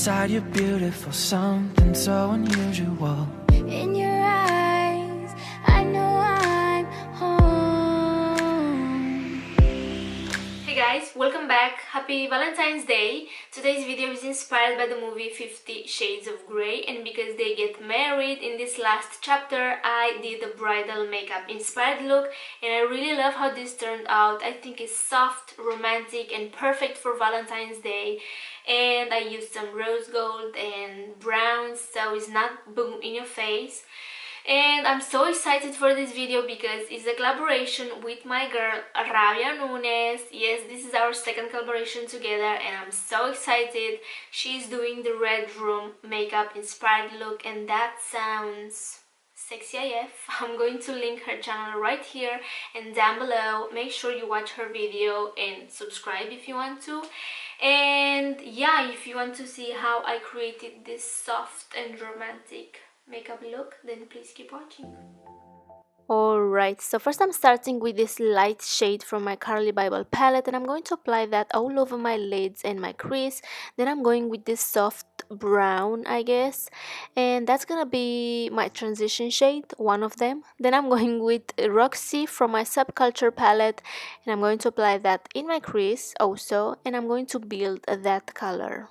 inside you're beautiful, something so unusual. In your eyes, I know I'm home. Hey guys, welcome back. Happy Valentine's Day. Today's video is inspired by the movie 50 Shades of Grey, and because they get married in this last chapter, I did a bridal makeup inspired look, and I really love how this turned out. I think it's soft, romantic, and perfect for Valentine's Day. And I used some rose gold and browns, so it's not boom in your face. And I'm so excited for this video because it's a collaboration with my girl Rabia Nunes. Yes, this is our second collaboration together and I'm so excited. She's doing the red room makeup inspired look and that sounds sexy AF. I'm going to link her channel right here and down below. Make sure you watch her video and subscribe if you want to. And yeah, if you want to see how I created this soft and romantic makeup look, then please keep watching. Alright, so first I'm starting with this light shade from my Carli Bybel palette and I'm going to apply that all over my lids and my crease. Then I'm going with this soft brown, I guess, and that's gonna be my transition shade, one of them. Then I'm going with Roxy from my Subculture palette and I'm going to apply that in my crease also, and I'm going to build that color.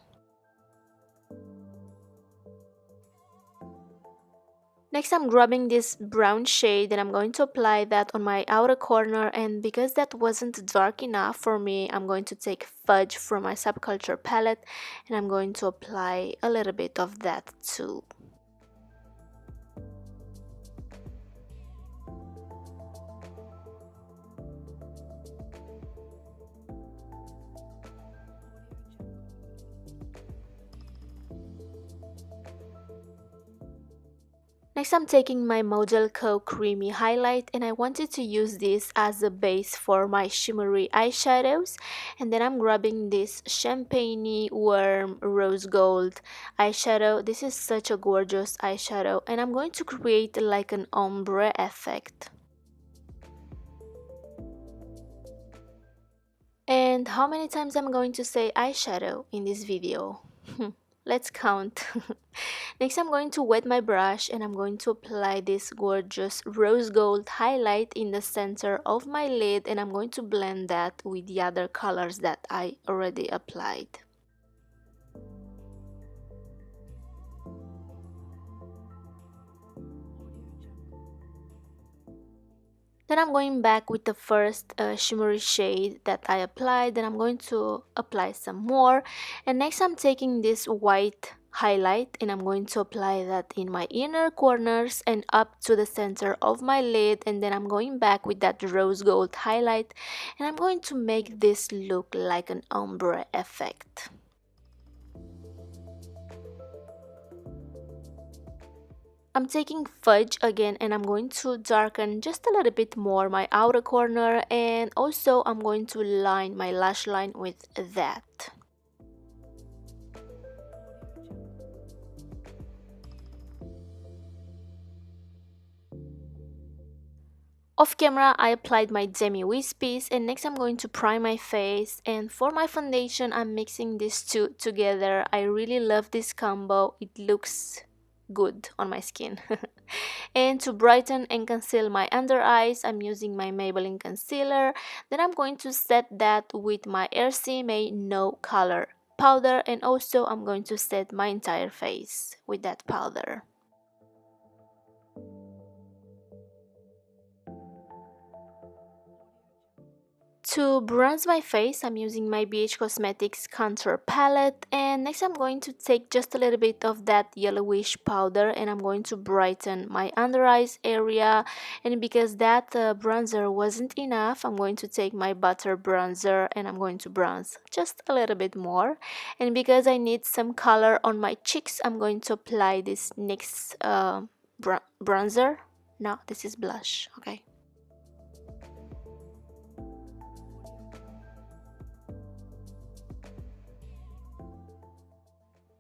Next I'm grabbing this brown shade and I'm going to apply that on my outer corner, and because that wasn't dark enough for me, I'm going to take Fudge from my Subculture palette and I'm going to apply a little bit of that too. Next I'm taking my Model Co Creamy Highlight and I wanted to use this as a base for my shimmery eyeshadows, and then I'm grabbing this Champagne Warm Rose Gold eyeshadow. This is such a gorgeous eyeshadow and I'm going to create like an ombre effect. And how many times I'm going to say eyeshadow in this video? Let's count. Next I'm going to wet my brush and I'm going to apply this gorgeous rose gold highlight in the center of my lid, and I'm going to blend that with the other colors that I already applied. Then I'm going back with the first shimmery shade that I applied, then I'm going to apply some more, and next I'm taking this white highlight and I'm going to apply that in my inner corners and up to the center of my lid, and then I'm going back with that rose gold highlight and I'm going to make this look like an ombre effect. I'm taking Fudge again and I'm going to darken just a little bit more my outer corner, and also I'm going to line my lash line with that. Off camera I applied my Demi Wispies, and next I'm going to prime my face, and for my foundation I'm mixing these two together. I really love this combo, it looks good on my skin. And to brighten and conceal my under eyes, I'm using my Maybelline concealer. Then I'm going to set that with my RCMA No Color powder, and also I'm going to set my entire face with that powder. To bronze my face, I'm using my Beige Cosmetics contour palette, and next I'm going to take just a little bit of that yellowish powder and I'm going to brighten my under eyes area. And because that bronzer wasn't enough, I'm going to take my butter bronzer and I'm going to bronze just a little bit more. And because I need some color on my cheeks, I'm going to apply this NYX bronzer. No, this is blush, okay.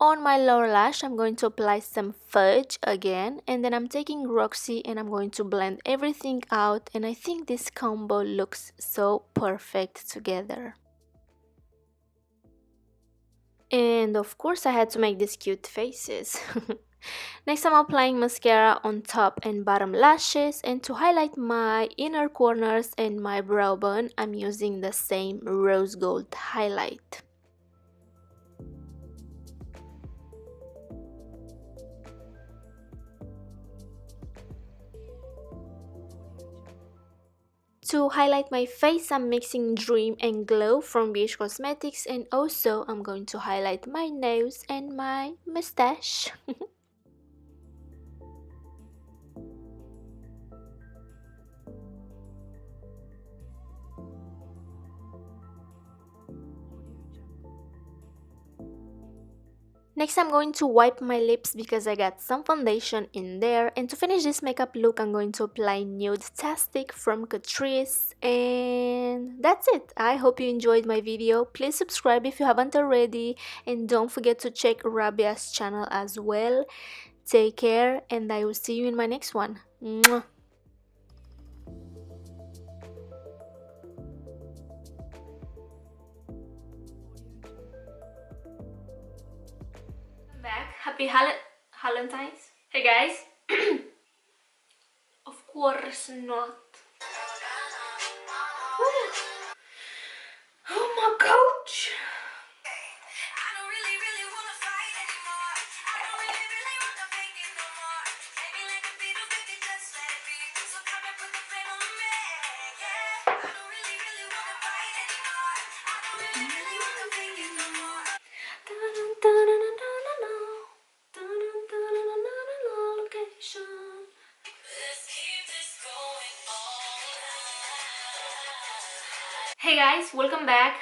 On my lower lash, I'm going to apply some Fudge again, and then I'm taking Roxy and I'm going to blend everything out, and I think this combo looks so perfect together. And of course I had to make these cute faces. Next I'm applying mascara on top and bottom lashes, and to highlight my inner corners and my brow bone I'm using the same rose gold highlight. To highlight my face, I'm mixing Dream and Glow from Beige Cosmetics, and also I'm going to highlight my nose and my mustache. Next I'm going to wipe my lips because I got some foundation in there, and to finish this makeup look I'm going to apply Nude Tastic from Catrice, and that's it. I hope you enjoyed my video. Please subscribe if you haven't already, and don't forget to check Rabia's channel as well. Take care, and I will see you in my next one. Mwah. Back. Happy Valentine's. Hey guys. Of course not. Oh my couch. Hey guys, welcome back.